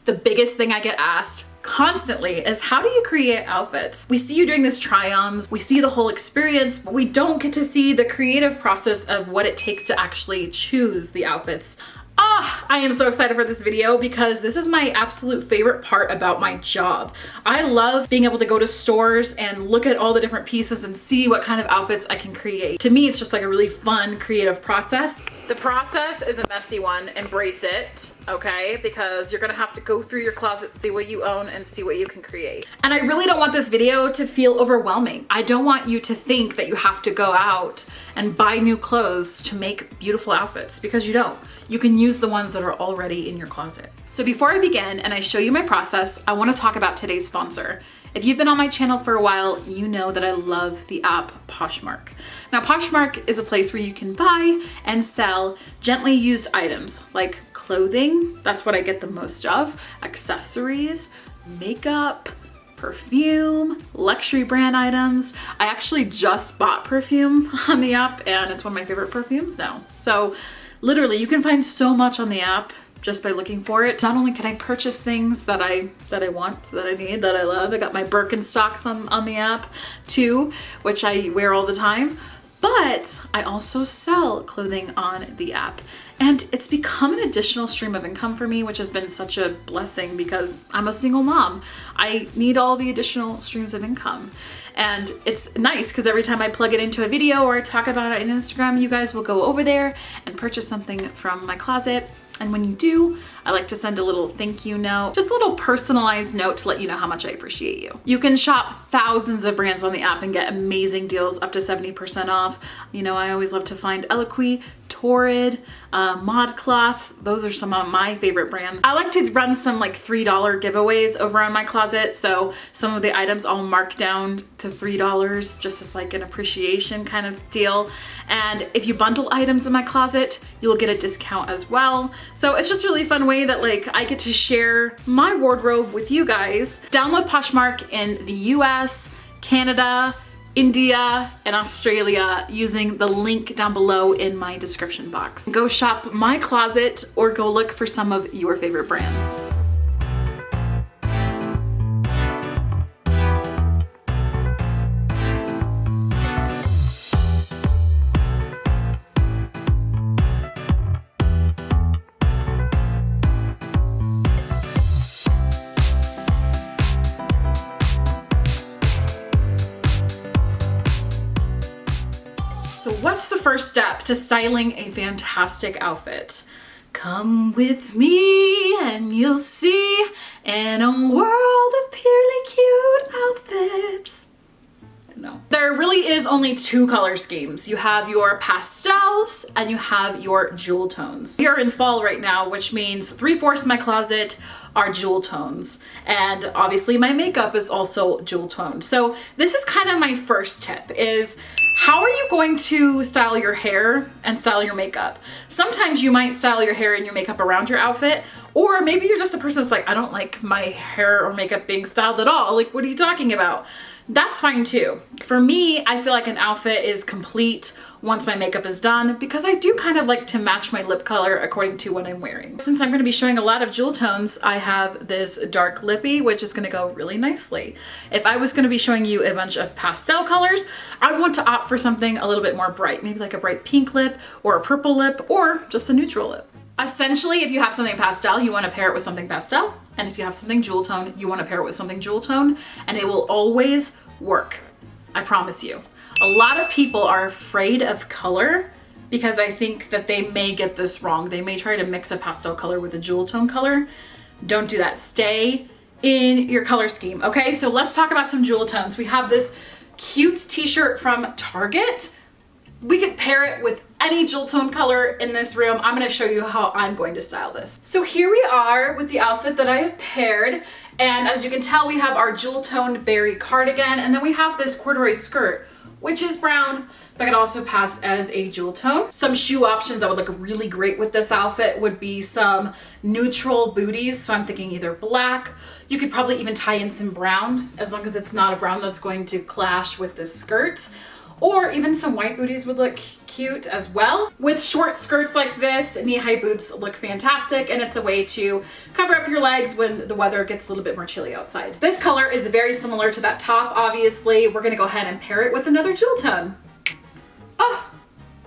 The biggest thing I get asked constantly is, how do you create outfits? We see you doing this try-ons, we see the whole experience, but we don't get to see the creative process of what it takes to actually choose the outfits. I am so excited for this video because this is my absolute favorite part about my job. I love being able to go to stores and look at all the different pieces and see what kind of outfits I can create. To me, it's just like a really fun, creative process. The process is a messy one. Embrace it, okay? Because you're gonna have to go through your closet, see what you own, and see what you can create. And I really don't want this video to feel overwhelming. I don't want you to think that you have to go out and buy new clothes to make beautiful outfits, because you don't. You can use the ones that are already in your closet. So before I begin and I show you my process, I want to talk about today's sponsor. If you've been on my channel for a while, you know that I love the app Poshmark. Now, Poshmark is a place where you can buy and sell gently used items like clothing, that's what I get the most of, accessories, makeup, perfume, luxury brand items. I actually just bought perfume on the app and it's one of my favorite perfumes now. So literally, you can find so much on the app just by looking for it. Not only can I purchase things that I want, that I need, that I love. I got my Birkenstocks on the app too, which I wear all the time. But I also sell clothing on the app. And it's become an additional stream of income for me, which has been such a blessing because I'm a single mom. I need all the additional streams of income. And it's nice because every time I plug it into a video or I talk about it on Instagram, you guys will go over there and purchase something from my closet. And when you do, I like to send a little thank you note, just a little personalized note to let you know how much I appreciate you. You can shop thousands of brands on the app and get amazing deals up to 70% off. You know, I always love to find Eloquii, Torrid, ModCloth. Those are some of my favorite brands. I like to run some like $3 giveaways over on my closet. So some of the items I'll mark down to $3 just as like an appreciation kind of deal. And if you bundle items in my closet, you will get a discount as well. So it's just a really fun way that like I get to share my wardrobe with you guys. Download Poshmark in the US, Canada, India, and Australia using the link down below in my description box. Go shop my closet or go look for some of your favorite brands. So what's the first step to styling a fantastic outfit? Come with me and you'll see in a world of purely cute outfits. No. There really is only two color schemes. You have your pastels and you have your jewel tones. We are in fall right now, which means 3/4 of my closet are jewel tones. And obviously my makeup is also jewel toned. So this is kind of my first tip is, how are you going to style your hair and style your makeup? Sometimes you might style your hair and your makeup around your outfit, or maybe you're just a person that's like, I don't like my hair or makeup being styled at all. Like, what are you talking about? That's fine too. For me, I feel like an outfit is complete once my makeup is done because I do kind of like to match my lip color according to what I'm wearing. Since I'm going to be showing a lot of jewel tones, I have this dark lippy, which is going to go really nicely. If I was going to be showing you a bunch of pastel colors, I'd want to opt for something a little bit more bright, maybe like a bright pink lip or a purple lip or just a neutral lip. Essentially, if you have something pastel, you want to pair it with something pastel. And if you have something jewel tone, you want to pair it with something jewel tone, and it will always work. I promise you. A lot of people are afraid of color because I think that they may get this wrong. They may try to mix a pastel color with a jewel tone color. Don't do that. Stay in your color scheme. Okay, so let's talk about some jewel tones. We have this cute t-shirt from Target. We could pair it with any jewel tone color in this room. I'm gonna show you how I'm going to style this. So here we are with the outfit that I have paired. And as you can tell, we have our jewel toned berry cardigan, and then we have this corduroy skirt, which is brown, but could also pass as a jewel tone. Some shoe options that would look really great with this outfit would be some neutral booties. So I'm thinking either black. You could probably even tie in some brown, as long as it's not a brown that's going to clash with this skirt. Or even some white booties would look cute as well. With short skirts like this, knee-high boots look fantastic, and it's a way to cover up your legs when the weather gets a little bit more chilly outside. This color is very similar to that top, obviously. We're gonna go ahead and pair it with another jewel tone. Oh,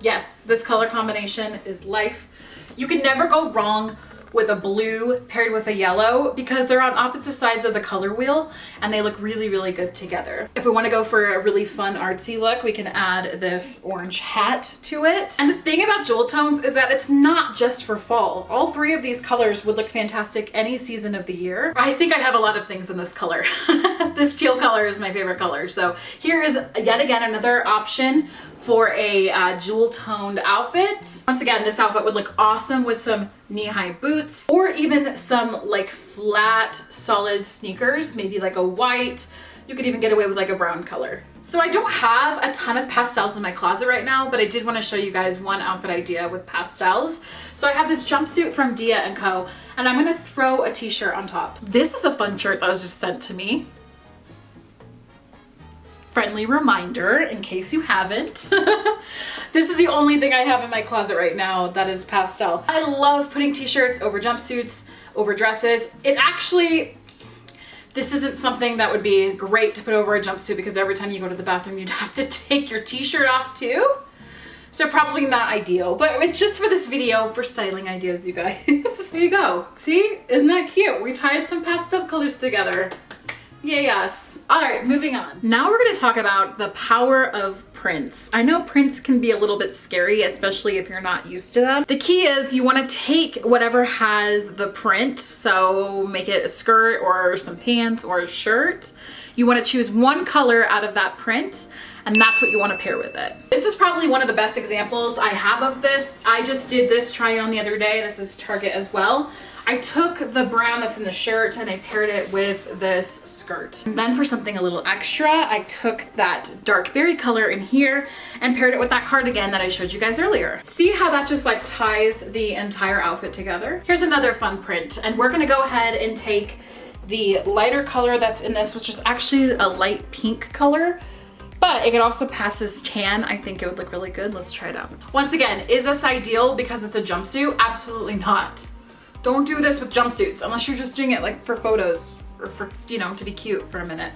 yes, this color combination is life. You can never go wrong with a blue paired with a yellow because they're on opposite sides of the color wheel and they look really, really good together. If we want to go for a really fun artsy look, we can add this orange hat to it. And the thing about jewel tones is that it's not just for fall. All three of these colors would look fantastic any season of the year. I think I have a lot of things in this color. This teal color is my favorite color. So here is yet again another option for a jewel toned outfit. Once again, this outfit would look awesome with some knee-high boots or even some like flat solid sneakers, maybe like a white. You could even get away with like a brown color. So I don't have a ton of pastels in my closet right now, but I did want to show you guys one outfit idea with pastels. So I have this jumpsuit from Dia & Co, and I'm gonna throw a t-shirt on top. This is a fun shirt that was just sent to me. Friendly reminder in case you haven't. This is the only thing I have in my closet right now that is pastel. I love putting t-shirts over jumpsuits, over dresses. This isn't something that would be great to put over a jumpsuit because every time you go to the bathroom you'd have to take your t-shirt off too. So probably not ideal, but it's just for this video for styling ideas, you guys. There you go. See, isn't that cute? We tied some pastel colors together. Yay, yes. All right, moving on. Now we're going to talk about the power of prints. I know prints can be a little bit scary, especially if you're not used to them. The key is you want to take whatever has the print, so make it a skirt or some pants or a shirt. You want to choose one color out of that print, and that's what you want to pair with it. This is probably one of the best examples I have of this. I just did this try on the other day. This is Target as well. I took the brown that's in the shirt and I paired it with this skirt. And then for something a little extra, I took that dark berry color in here and paired it with that cardigan that I showed you guys earlier. See how that just like ties the entire outfit together? Here's another fun print, and we're gonna go ahead and take the lighter color that's in this, which is actually a light pink color, but it could also pass as tan. I think it would look really good. Let's try it out. Once again, is this ideal because it's a jumpsuit? Absolutely not. Don't do this with jumpsuits unless you're just doing it like for photos or for, you know, to be cute for a minute.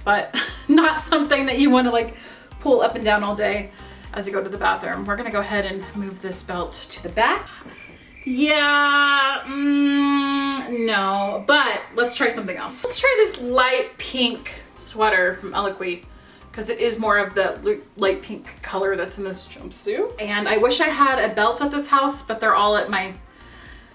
But not something that you want to like pull up and down all day as you go to the bathroom. We're gonna go ahead and move this belt to the back. Yeah, no, but let's try something else. Let's try this light pink sweater from Eloquii, because it is more of the light pink color that's in this jumpsuit. And I wish I had a belt at this house, but they're all at my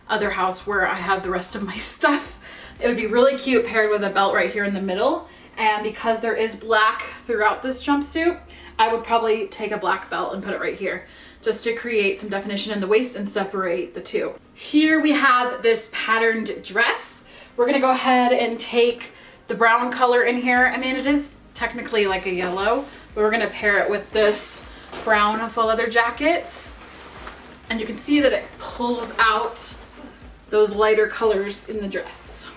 other house where I have the rest of my stuff. It would be really cute paired with a belt right here in the middle. And because there is black throughout this jumpsuit, I would probably take a black belt and put it right here just to create some definition in the waist and separate the two. Here we have this patterned dress. We're gonna go ahead and take the brown color in here. I mean, it is technically like a yellow, but we're gonna pair it with this brown faux leather jacket. And you can see that it pulls out those lighter colors in the dress.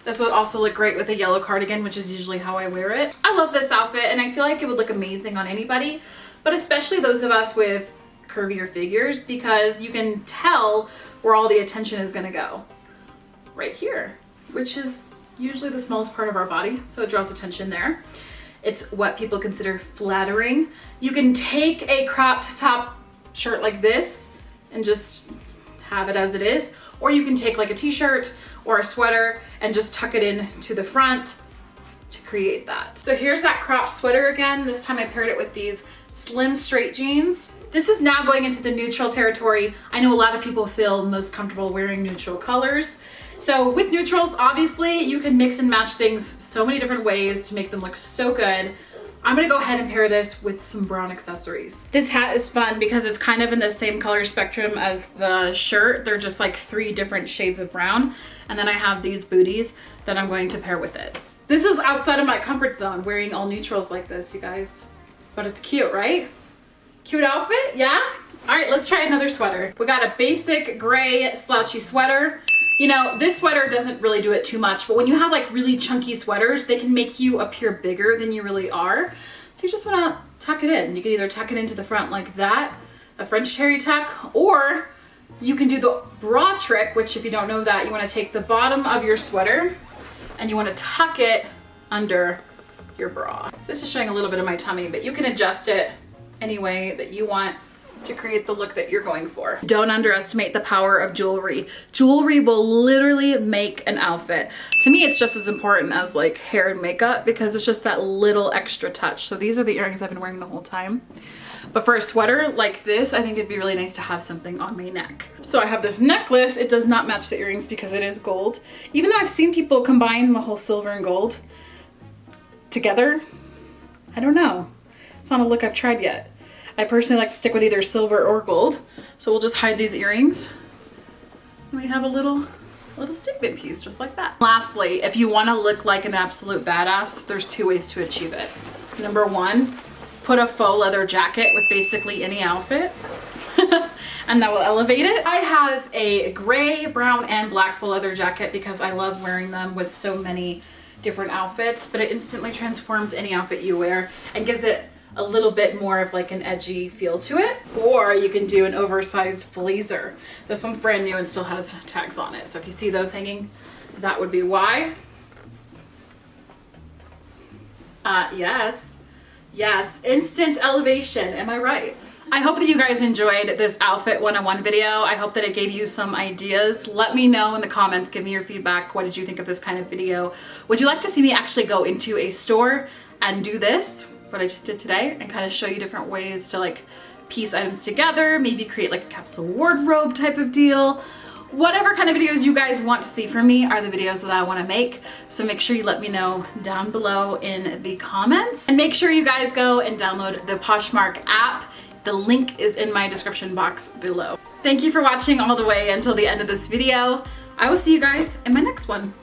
This would also look great with a yellow cardigan, which is usually how I wear it. I love this outfit and I feel like it would look amazing on anybody, but especially those of us with curvier figures, because you can tell where all the attention is gonna go. Right here, which is usually the smallest part of our body, so it draws attention there. It's what people consider flattering. You can take a cropped top shirt like this and just have it as it is, or you can take like a t-shirt or a sweater and just tuck it in to the front to create that. So here's that cropped sweater again. This time I paired it with these slim straight jeans. This is now going into the neutral territory. I know a lot of people feel most comfortable wearing neutral colors. So with neutrals, obviously you can mix and match things so many different ways to make them look so good. I'm gonna go ahead and pair this with some brown accessories. This hat is fun because it's kind of in the same color spectrum as the shirt. They're just like 3 different shades of brown. And then I have these booties that I'm going to pair with it. This is outside of my comfort zone, wearing all neutrals like this, you guys. But it's cute, right? Cute outfit, yeah? All right, let's try another sweater. We got a basic gray slouchy sweater. You know, this sweater doesn't really do it too much, but when you have like really chunky sweaters, they can make you appear bigger than you really are. So you just wanna tuck it in. You can either tuck it into the front like that, a French terry tuck, or you can do the bra trick, which if you don't know that, you wanna take the bottom of your sweater and you wanna tuck it under your bra. This is showing a little bit of my tummy, but you can adjust it any way that you want to create the look that you're going for. Don't underestimate the power of jewelry. Jewelry will literally make an outfit. To me, it's just as important as like hair and makeup because it's just that little extra touch. So these are the earrings I've been wearing the whole time. But for a sweater like this, I think it'd be really nice to have something on my neck. So I have this necklace. It does not match the earrings because it is gold. Even though I've seen people combine the whole silver and gold together, I don't know. It's not a look I've tried yet. I personally like to stick with either silver or gold. So we'll just hide these earrings. And we have a little statement piece just like that. Lastly, if you want to look like an absolute badass, there's two ways to achieve it. Number one, put a faux leather jacket with basically any outfit. And that will elevate it. I have a gray, brown, and black faux leather jacket because I love wearing them with so many different outfits, but it instantly transforms any outfit you wear and gives it a little bit more of like an edgy feel to it. Or you can do an oversized blazer. This one's brand new and still has tags on it. So if you see those hanging, that would be why. Yes, instant elevation, am I right? I hope that you guys enjoyed this outfit 101 video. I hope that it gave you some ideas. Let me know in the comments, give me your feedback. What did you think of this kind of video? Would you like to see me actually go into a store and do this, what I just did today, and kind of show you different ways to like piece items together, maybe create like a capsule wardrobe type of deal? Whatever kind of videos you guys want to see from me are the videos that I want to make. So make sure you let me know down below in the comments. And make sure you guys go and download the Poshmark app. The link is in my description box below. Thank you for watching all the way until the end of this video. I will see you guys in my next one.